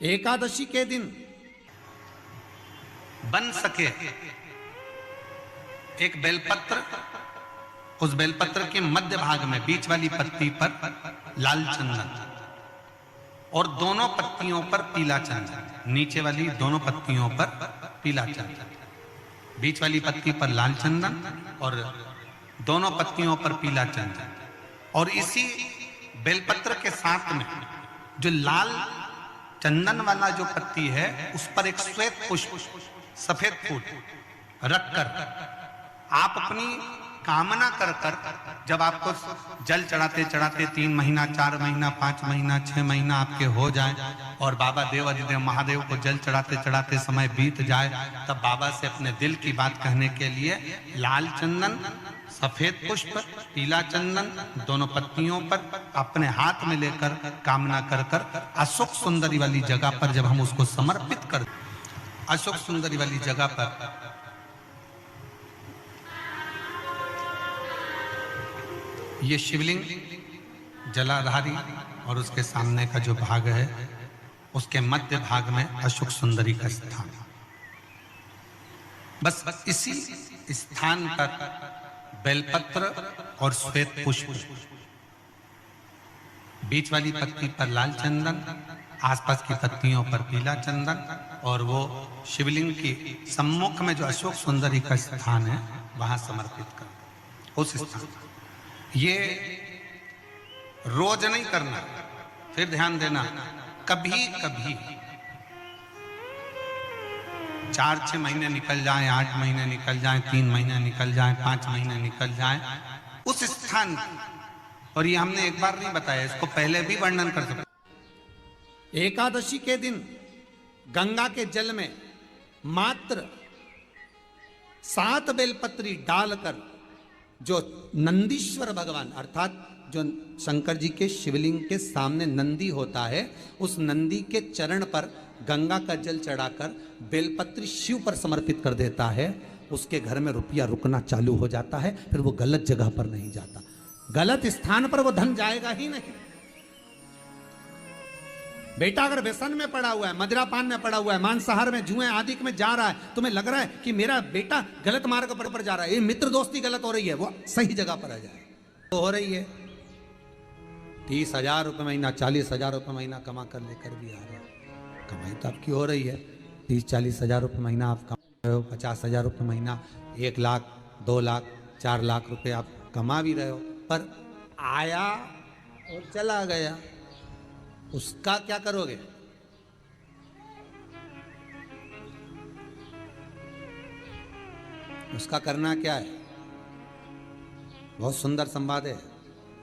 एकादशी के दिन बन सके एक बेलपत्र, उस बेलपत्र के मध्य भाग में बीच वाली पत्ती पर लाल चंदन और दोनों पत्तियों पर पीला चंदन, नीचे वाली दोनों पत्तियों पर पीला चंदन, बीच वाली पत्ती पर लाल चंदन और दोनों पत्तियों पर पीला चंदन। और इसी बेलपत्र के साथ में जो लाल चंदन वाला जो पत्ती है उस पर एक श्वेत पुष्प, सफेद फूल रखकर आप अपनी कामना कर कर, जब आपको जल चढ़ाते चढ़ाते 3 महीना 4 महीना 5 महीना 6 महीना आपके हो जाए और बाबा देव अधिदेव महादेव को जल चढ़ाते चढ़ाते समय बीत जाए, तब बाबा से अपने दिल की बात कहने के लिए लाल चंदन, सफेद पुष्प, पीला चंदन दोनों पत्तियों पर अपने हाथ में लेकर कामना कर कर अशोक सुंदरी वाली जगह पर जब हम उसको समर्पित कर, अशोक सुंदरी वाली जगह पर ये शिवलिंग जलाधारी और उसके सामने का जो भाग है उसके मध्य भाग में अशोक सुंदरी का स्थान। बस इसी स्थान पर बेलपत्र और श्वेत पुष्प, बीच वाली पत्ती पर लाल चंदन, आसपास की पत्तियों पर पीला चंदन और वो शिवलिंग की सम्मुख में जो अशोक सुंदरी का स्थान है वहां समर्पित कर। उस स्थान ये रोज नहीं करना, फिर ध्यान देना, कभी कभी 4-6 महीने निकल जाएं, 8 महीने निकल जाएं, 3 महीने निकल जाएं, 5 महीने निकल जाएं उस स्थान, और ये हमने एक बार नहीं बताया, इसको पहले भी वर्णन कर सकते। एकादशी के दिन गंगा के जल में मात्र 7 बेलपत्री डालकर जो नंदीश्वर भगवान अर्थात जो शंकर जी के शिवलिंग के सामने नंदी होता है, उस नंदी के चरण पर गंगा का जल चढ़ाकर बेलपत्री शिव पर समर्पित कर देता है, उसके घर में रुपया रुकना चालू हो जाता है। फिर वो गलत जगह पर नहीं जाता, गलत स्थान पर वो धन जाएगा ही नहीं। बेटा अगर व्यसन में पड़ा हुआ है, मदिरा पान में पड़ा हुआ है, मांसाहार में, जुए आदि में जा रहा है, तुम्हें लग रहा है कि मेरा बेटा गलत मार्ग पर जा रहा है, ये मित्र दोस्ती गलत हो रही है, वो सही जगह पर आ जाए तो हो रही है। 30,000 रुपये महीना, 40,000 रुपये महीना कमा कर लेकर भी आ रहे हो, कमाई तो आपकी हो रही है। 30-40 हज़ार रुपये महीना आप कमा रहे हो, 50,000 रुपये महीना, 1 लाख 2 लाख 4 लाख रुपये आप कमा भी रहे हो, पर आया और चला गया, उसका क्या करोगे? उसका करना क्या है? बहुत सुंदर संवाद है,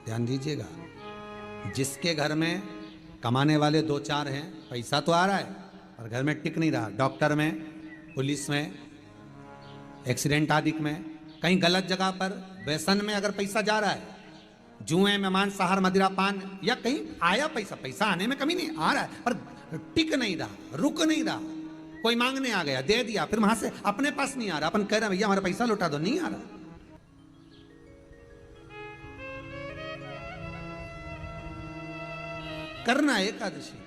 ध्यान दीजिएगा। जिसके घर में कमाने वाले 2-4 हैं, पैसा तो आ रहा है और घर में टिक नहीं रहा, डॉक्टर में, पुलिस में, एक्सीडेंट आदि में, कहीं गलत जगह पर व्यसन में अगर पैसा जा रहा है, जुए में, मांसाहार, मदिरा पान, या कहीं आया पैसा, पैसा आने में कमी नहीं, आ रहा है पर टिक नहीं रहा, रुक नहीं रहा, कोई मांगने आ गया, दे दिया, फिर वहां से अपने पास नहीं आ रहा, अपन कह रहे हैं भैया हमारा पैसा लौटा दो, नहीं आ रहा। करना है एकादशी।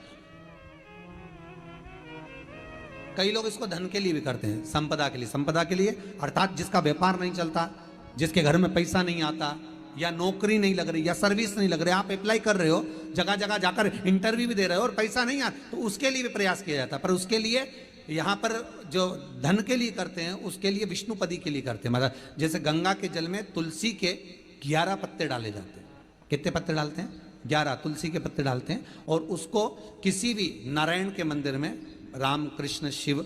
कई लोग इसको धन के लिए भी करते हैं, संपदा के लिए, संपदा के लिए अर्थात जिसका व्यापार नहीं चलता, जिसके घर में पैसा नहीं आता, या नौकरी नहीं लग रही, या सर्विस नहीं लग रही, आप अप्लाई कर रहे हो, जगह जगह जाकर इंटरव्यू भी दे रहे हो और पैसा नहीं आता, तो उसके लिए भी प्रयास किया जाता है। पर उसके लिए यहाँ पर जो धन के लिए करते हैं, उसके लिए विष्णुपदी के लिए करते हैं। मतलब जैसे गंगा के जल में तुलसी के 11 पत्ते डाले जाते हैं। कितने पत्ते डालते हैं? 11 तुलसी के पत्ते डालते हैं, और उसको किसी भी नारायण के मंदिर में, राम कृष्ण शिव,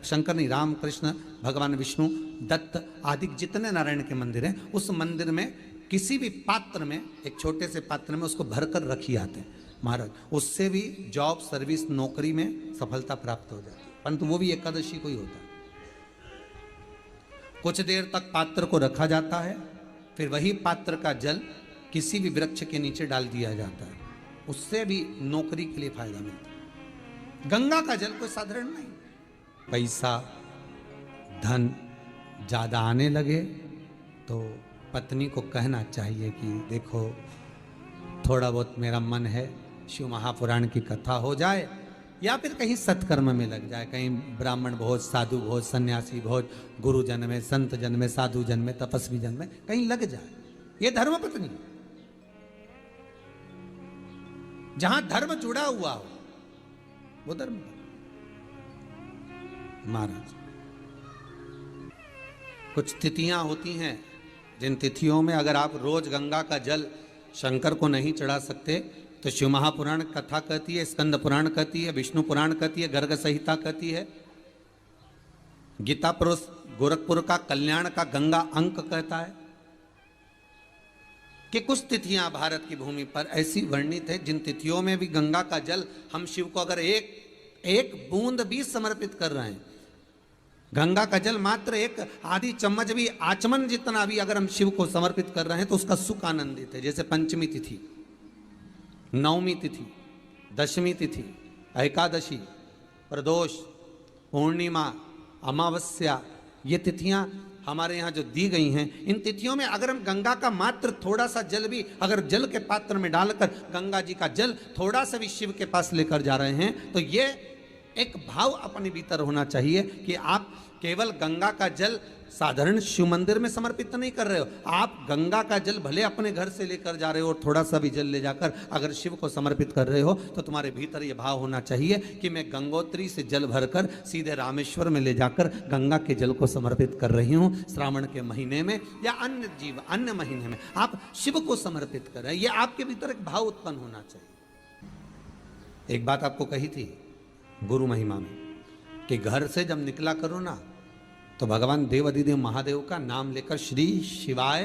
शंकर नहीं, राम कृष्ण भगवान विष्णु, दत्त आदि जितने नारायण के मंदिर हैं, उस मंदिर में किसी भी पात्र में, एक छोटे से पात्र में उसको भरकर रखी आते हैं महाराज, उससे भी जॉब, सर्विस, नौकरी में सफलता प्राप्त हो जाती है। परंतु वो भी एकादशी को ही होता है। कुछ देर तक पात्र को रखा जाता है, फिर वही पात्र का जल किसी भी वृक्ष के नीचे डाल दिया जाता है, उससे भी नौकरी के लिए फायदा मिलता है। गंगा का जल कोई साधारण नहीं। पैसा धन ज्यादा आने लगे तो पत्नी को कहना चाहिए कि देखो थोड़ा बहुत मेरा मन है शिव महापुराण की कथा हो जाए या फिर कहीं सत्कर्म में लग जाए, कहीं ब्राह्मण भोज, साधु भोज, सन्यासी भोज, गुरुजन में, संत जन में, साधु जन में, तपस्वी जन में कहीं लग जाए। ये धर्म पत्नी, जहां धर्म जुड़ा हुआ हो वो धर्म पत्नी। महाराज, कुछ तिथियां होती हैं जिन तिथियों में अगर आप रोज गंगा का जल शंकर को नहीं चढ़ा सकते तो शिव महापुराण कथा कहती है, स्कंद पुराण कहती है, विष्णु पुराण कहती है, गर्ग संहिता कहती है, गीता पुरुष गोरखपुर का कल्याण का गंगा अंक कहता है कि कुछ तिथियां भारत की भूमि पर ऐसी वर्णित है जिन तिथियों में भी गंगा का जल हम शिव को अगर एक बूंद भी समर्पित कर रहे हैं, गंगा का जल मात्र एक आधी चम्मच भी, आचमन जितना भी अगर हम शिव को समर्पित कर रहे हैं तो उसका सुख आनंदित है। जैसे पंचमी तिथि, नवमी तिथि, दशमी तिथि, एकादशी, प्रदोष, पूर्णिमा, अमावस्या, ये तिथियां हमारे यहाँ जो दी गई हैं, इन तिथियों में अगर हम गंगा का मात्र थोड़ा सा जल भी अगर जल के पात्र में डालकर गंगा जी का जल थोड़ा सा भी शिव के पास लेकर जा रहे हैं तो ये एक भाव अपने भीतर होना चाहिए कि आप केवल गंगा का जल साधारण शिव मंदिर में समर्पित नहीं कर रहे हो, आप गंगा का जल भले अपने घर से लेकर जा रहे हो और थोड़ा सा भी जल ले जाकर अगर शिव को समर्पित कर रहे हो तो तुम्हारे भीतर ये भाव होना चाहिए कि मैं गंगोत्री से जल भरकर सीधे रामेश्वर में ले जाकर गंगा के जल को समर्पित कर रही हूँ। श्रावण के महीने में या अन्य महीने में आप शिव को समर्पित कर रहे हैं, ये आपके भीतर एक भाव उत्पन्न होना चाहिए। एक बात आपको कही थी गुरु महिमा में कि घर से जब निकला करो ना तो भगवान देवाधिदेव महादेव का नाम लेकर श्री शिवाय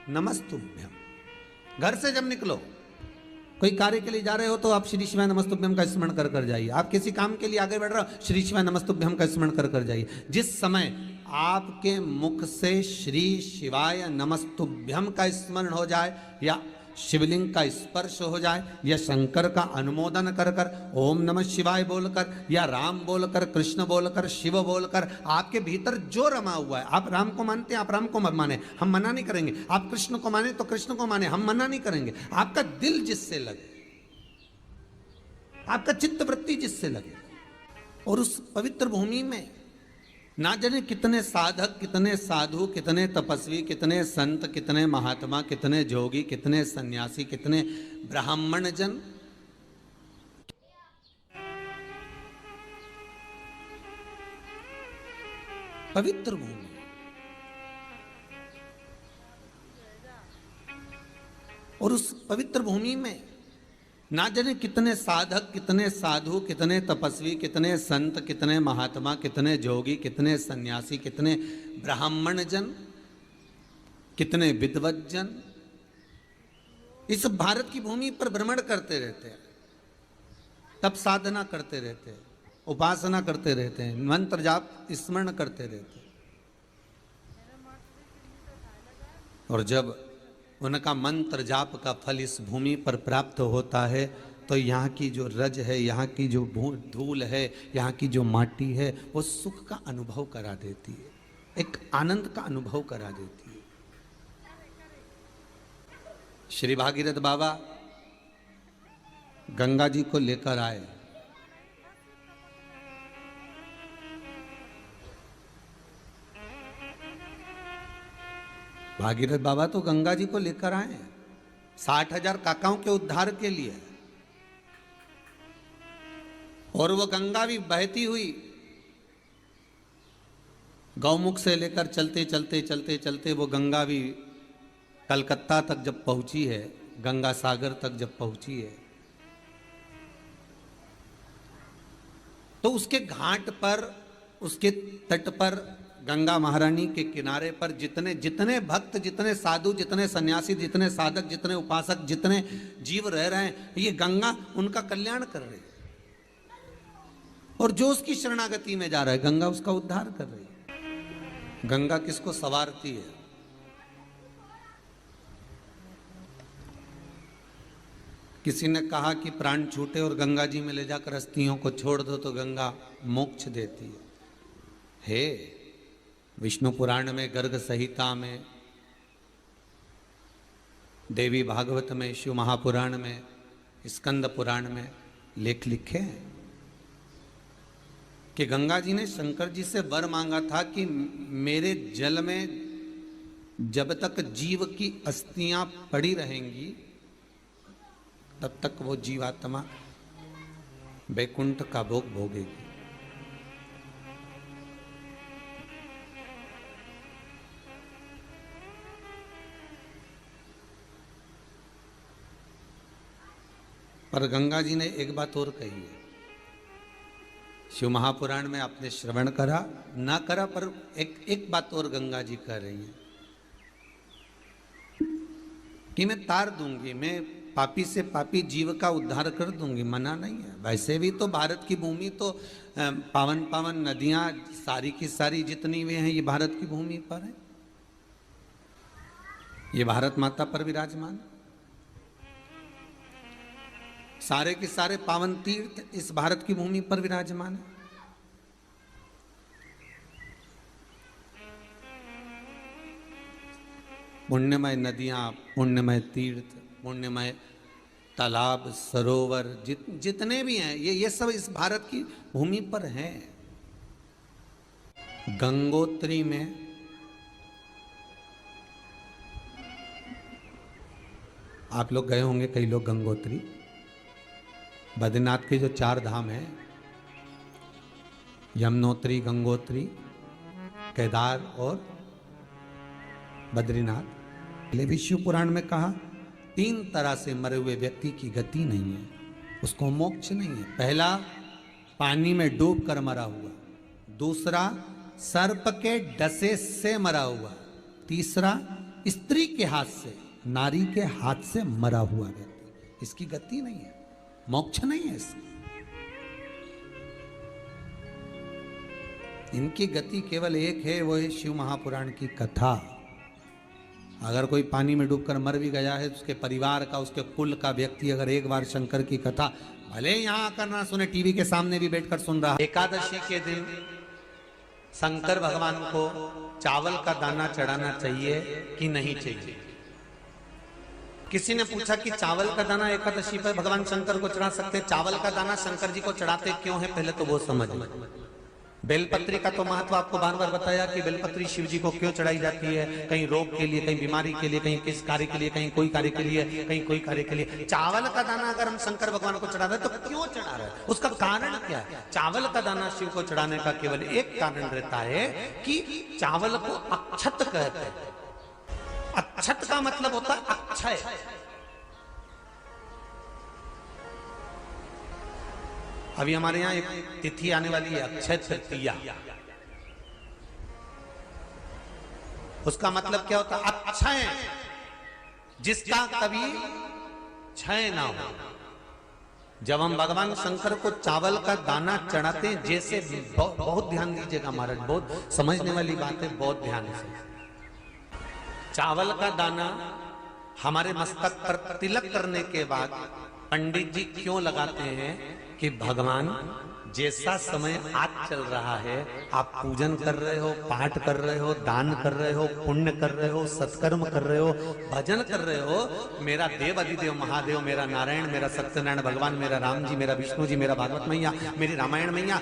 नमस्तुभ्यम। घर से जब निकलो, कोई कार्य के लिए जा रहे हो तो आप श्री शिवाय नमस्तुभ्यम का स्मरण कर कर जाइए। आप किसी काम के लिए आगे बढ़ रहे हो, श्री शिवाय नमस्तुभ्यम का स्मरण कर कर जाइए। जिस समय आपके मुख से श्री शिवाय नमस्तुभ्यम का स्मरण हो जाए या शिवलिंग का स्पर्श हो जाए या शंकर का अनुमोदन कर कर ओम नमः शिवाय बोलकर या राम बोलकर, कृष्ण बोलकर, शिव बोलकर, आपके भीतर जो रमा हुआ है, आप राम को मानते हैं आप राम को माने, हम मना नहीं करेंगे। आप कृष्ण को माने तो कृष्ण को माने, हम मना नहीं करेंगे। आपका दिल जिससे लगे, आपका चित्त वृत्ति जिससे लगे, और उस पवित्र भूमि में ना जाने कितने साधक, कितने साधु, कितने तपस्वी, कितने संत, कितने महात्मा, कितने जोगी, कितने सन्यासी, कितने ब्राह्मण जन पवित्र भूमि, और उस पवित्र भूमि में ना जाने कितने साधक, कितने साधु, कितने तपस्वी, कितने संत, कितने महात्मा, कितने जोगी, कितने सन्यासी, कितने ब्राह्मण जन, कितने विद्वत जन इस भारत की भूमि पर भ्रमण करते रहते हैं, तप साधना करते रहते हैं, उपासना करते रहते हैं, मंत्र जाप स्मरण करते रहते हैं। और जब उनका मंत्र जाप का फल इस भूमि पर प्राप्त होता है तो यहाँ की जो रज है, यहाँ की जो धूल है, यहाँ की जो माटी है, वो सुख का अनुभव करा देती है, एक आनंद का अनुभव करा देती है। श्री भागीरथ बाबा गंगा जी को लेकर आए। भागीरथ बाबा तो गंगा जी को लेकर आए 60,000 काकाओं के उद्धार के लिए, और वो गंगा भी बहती हुई गौमुख से लेकर चलते चलते चलते चलते वो गंगा भी कलकत्ता तक जब पहुंची है, गंगा सागर तक जब पहुंची है, तो उसके घाट पर, उसके तट पर, गंगा महारानी के किनारे पर जितने जितने भक्त, जितने साधु, जितने सन्यासी, जितने साधक, जितने उपासक, जितने जीव रह रहे हैं, ये गंगा उनका कल्याण कर रही है। और जो उसकी शरणागति में जा रहा है, गंगा उसका उद्धार कर रही है। गंगा किसको संवारती है? किसी ने कहा कि प्राण छूटे और गंगा जी में ले जाकर अस्थियों को छोड़ दो तो गंगा मोक्ष देती है। हे विष्णु पुराण में, गर्ग संहिता में, देवी भागवत में, शिव महापुराण में, स्कंद पुराण में लेख लिखे हैं कि गंगा जी ने शंकर जी से वर मांगा था कि मेरे जल में जब तक जीव की अस्थियां पड़ी रहेंगी तब तक वो जीवात्मा वैकुंठ का भोग भोगेगी। पर गंगा जी ने एक बात और कही है, शिव महापुराण में आपने श्रवण करा ना करा, पर एक बात और गंगा जी कह रही हैं कि मैं तार दूंगी, मैं पापी से पापी जीव का उद्धार कर दूंगी, मना नहीं है। वैसे भी तो भारत की भूमि तो पावन पावन नदियां सारी की सारी जितनी भी हैं ये भारत की भूमि पर है, ये भारत माता पर विराजमान, सारे के सारे पावन तीर्थ इस भारत की भूमि पर विराजमान है। पुण्यमय नदियां, पुण्यमय तीर्थ, पुण्यमय तालाब, सरोवर जितने भी हैं ये सब इस भारत की भूमि पर हैं। गंगोत्री में आप लोग गए होंगे, कई लोग गंगोत्री, बद्रीनाथ के जो 4 धाम हैं, यमुनोत्री, गंगोत्री, केदार और बद्रीनाथ, पहले शिव पुराण में कहा 3 तरह से मरे हुए व्यक्ति की गति नहीं है, उसको मोक्ष नहीं है। पहला पानी में डूब कर मरा हुआ, दूसरा सर्प के डसे से मरा हुआ, तीसरा स्त्री के हाथ से, नारी के हाथ से मरा हुआ व्यक्ति, इसकी गति नहीं है, मोक्ष नहीं है इसकी। इनकी गति केवल एक है, वो है शिव महापुराण की कथा। अगर कोई पानी में डूबकर मर भी गया है, उसके परिवार का, उसके कुल का व्यक्ति अगर एक बार शंकर की कथा भले यहां आकर ना सुने, टीवी के सामने भी बैठकर सुन रहा है। एकादशी के दिन शंकर भगवान को चावल का दाना चढ़ाना चाहिए कि नहीं चाहिए? किसी ने पूछा कि चावल का दाना एकादशी पर भगवान शंकर को चढ़ा सकते, चावल का दाना शंकर जी को चढ़ाते क्यों है, पहले तो वो समझ लें। बेलपत्री का तो महत्व आपको बार बार बताया कि बेलपत्री शिव जी को क्यों चढ़ाई जाती है, कहीं रोग के लिए, कहीं बीमारी के लिए, कहीं किस कार्य के लिए, कहीं कोई कार्य के लिए, कहीं कोई कार्य के लिए। चावल का दाना अगर हम शंकर भगवान को चढ़ा रहे हैं तो क्यों चढ़ा रहे हैं, उसका कारण क्या है? चावल का दाना शिव को चढ़ाने का केवल एक कारण रहता है कि चावल को अक्षत कहते हैं। अक्षत का मतलब होता है अक्षय। अभी हमारे यहां एक तिथि आने वाली है, अक्षय तृतीया। उसका मतलब क्या होता है? अक्षय, जिसका कभी क्षय ना हो। जब हम भगवान शंकर को चावल का दाना चढ़ाते हैं, जैसे बहुत ध्यान दीजिएगा महाराज, बहुत समझने वाली बात है, बहुत ध्यान से। चावल का दाना हमारे मस्तक पर तिलक करने के बाद पंडित जी क्यों लगाते हैं कि भगवान जैसा समय आज चल रहा है, आप पूजन कर रहे हो, पाठ कर रहे हो, दान कर रहे हो, पुण्य कर रहे हो, सत्कर्म कर रहे हो, भजन कर रहे हो, मेरा देव अधिदेव महादेव, मेरा नारायण, मेरा सत्यनारायण भगवान, मेरा राम जी, मेरा विष्णु जी, मेरा भागवत मैया, मेरी रामायण मैया,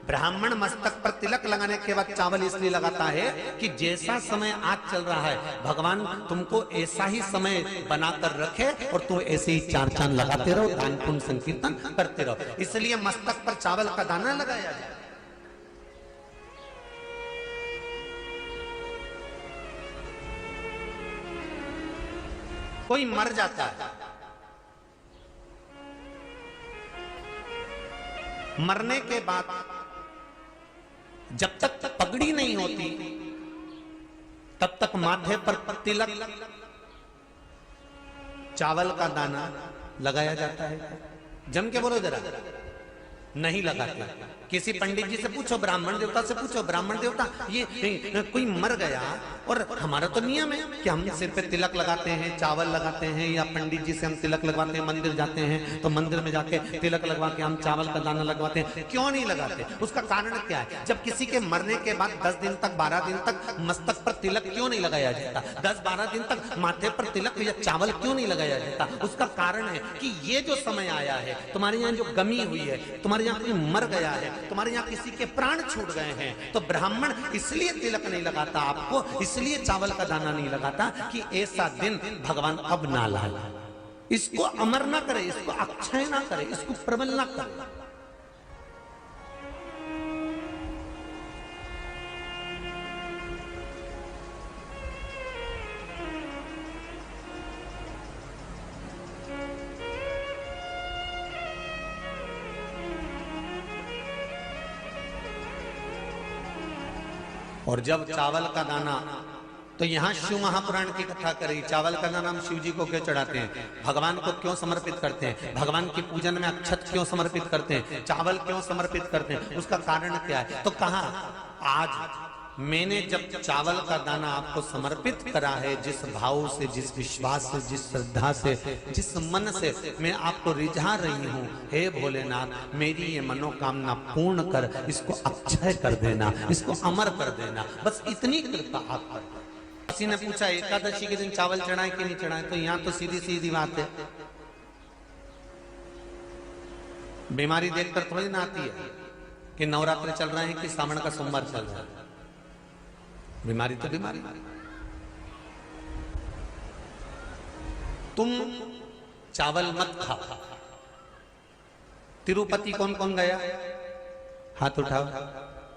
ब्राह्मण मस्तक पर तिलक लगाने के बाद चावल इसलिए लगाता है कि जैसा समय आज चल रहा है, भगवान तुमको ऐसा ही समय बनाकर रखे और तुम ऐसे ही 4 चांद लगाते रहो, दान पुण्य संकीर्तन करते रहो, इसलिए मस्तक पर चावल का दाना लगाया जाए। कोई मर जाता है, मरने के बाद जब तक पगड़ी नहीं होती तब तक माथे पर तिलक, चावल का दाना लगाया जाता है। जम के बोलो जरा, नहीं लगाते। किसी पंडित जी से पूछो, ब्राह्मण देवता से पूछो, ब्राह्मण देवता ये कोई मर गया, और हमारा तो नियम है कि हम सिर पे तिलक लगाते हैं, चावल लगाते हैं, या पंडित जी से हम तिलक लगवाते हैं, मंदिर जाते हैं तो मंदिर में जाके तिलक लगवा के हम चावल का दाना लगवाते हैं, क्यों नहीं लगाते? उसका कारण क्या है? जब किसी के मरने के बाद 10 दिन तक, 12 दिन तक मस्तक पर तिलक क्यों नहीं लगाया जाता? 10-12 दिन तक माथे पर तिलक या चावल क्यों नहीं लगाया जाता? उसका कारण है कि ये जो समय आया है, तुम्हारे यहाँ जो गमी हुई है, तुम्हारे तुम्हारे यहाँ कोई मर गया है, तुम्हारे यहाँ किसी के प्राण छूट गए हैं, तो ब्राह्मण इसलिए तिलक नहीं लगाता आपको, इसलिए चावल का दाना नहीं लगाता कि ऐसा दिन भगवान अब ना लाए। इसको अमर ना करे, इसको अक्षय ना करे, इसको प्रबल ना करे। और जब चावल का दाना, तो यहां शिव महापुराण की कथा करी, चावल का दाना हम शिव जी को क्यों चढ़ाते हैं, भगवान को क्यों समर्पित करते हैं, भगवान की पूजन में अक्षत क्यों समर्पित करते हैं, चावल क्यों समर्पित करते हैं, उसका कारण क्या है। तो कहा आज मैंने जब चावल का दाना आपको समर्पित करा है, जिस भाव से, जिस विश्वास से, जिस श्रद्धा से, जिस मन से मैं आपको रिझा रही हूं, हे भोलेनाथ मेरी ये मनोकामना पूर्ण कर, इसको अक्षय कर देना, इसको अमर कर देना, बस इतनी कृपा आप कर। किसी ने पूछा एकादशी के दिन चावल चढ़ाए कि नहीं चढ़ाए, तो यहां तो सीधी सीधी बात है, बीमारी देखकर थोड़ी ना आती है कि नवरात्र चल रहे हैं कि सावन का सोमवार चल रहा है। बीमारी तो बीमारी। तुम चावल मत खाओ। तिरुपति कौन कौन गया, हाथ उठाओ,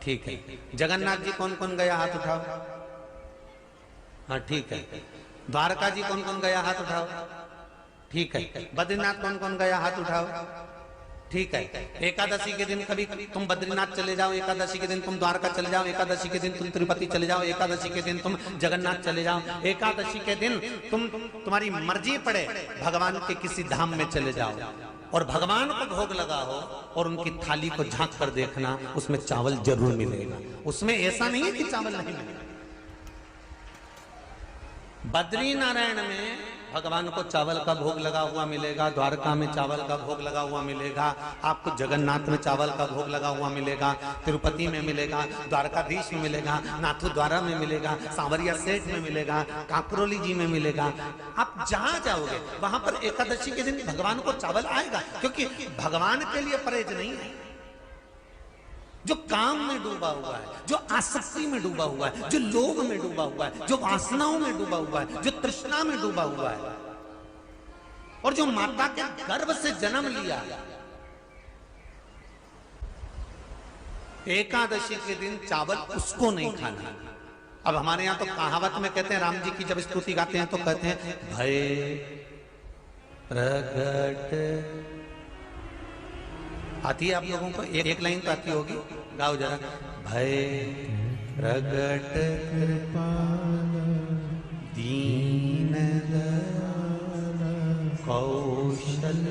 ठीक है। जगन्नाथ जी कौन कौन गया, हाथ उठाओ, हाँ ठीक है। द्वारका जी कौन कौन गया, हाथ उठाओ, ठीक है। बद्रीनाथ कौन कौन गया, हाथ उठाओ, ठीक है। एकादशी के दिन कभी तुम बद्रीनाथ चले जाओ, एकादशी के दिन तुम द्वारका चले जाओ, एकादशी के दिन तुम तिरुपति चले जाओ, एकादशी के दिन तुम जगन्नाथ चले जाओ, एकादशी के दिन तुम्हारी मर्जी पड़े भगवान के किसी धाम में चले जाओ और भगवान को भोग लगाओ और उनकी थाली को झांक कर देखना, उसमें चावल जरूर मिलेगा। उसमें ऐसा नहीं है कि चावल नहीं मिलेगा। बद्री नारायण में भगवान को चावल का भोग लगा हुआ मिलेगा, द्वारका में चावल का भोग लगा हुआ मिलेगा, आपको जगन्नाथ में चावल का भोग लगा हुआ मिलेगा, तिरुपति में मिलेगा, द्वारकाधीश में मिलेगा, नाथू द्वारा में मिलेगा, सांवरिया सेठ में मिलेगा, काकरोली जी में मिलेगा। आप जहां जाओगे वहां पर एकादशी के दिन भगवान को चावल आएगा, क्योंकि भगवान के लिए परहेज नहीं है। जो काम में डूबा हुआ है, जो आसक्ति में डूबा हुआ है, जो लोभ में डूबा हुआ है, जो वासनाओं में डूबा हुआ है, जो तृष्णा में डूबा हुआ है, और जो माता के गर्भ से जन्म लिया, एकादशी के दिन चावल उसको नहीं खाना। अब हमारे यहां तो कहावत में कहते हैं, राम जी की जब स्तुति गाते हैं तो कहते हैं, भय प्रगट, आती है आप लोगों को, एक लाइन तो आती होगी, गाओ जरा। भय प्रगट दीन कौशल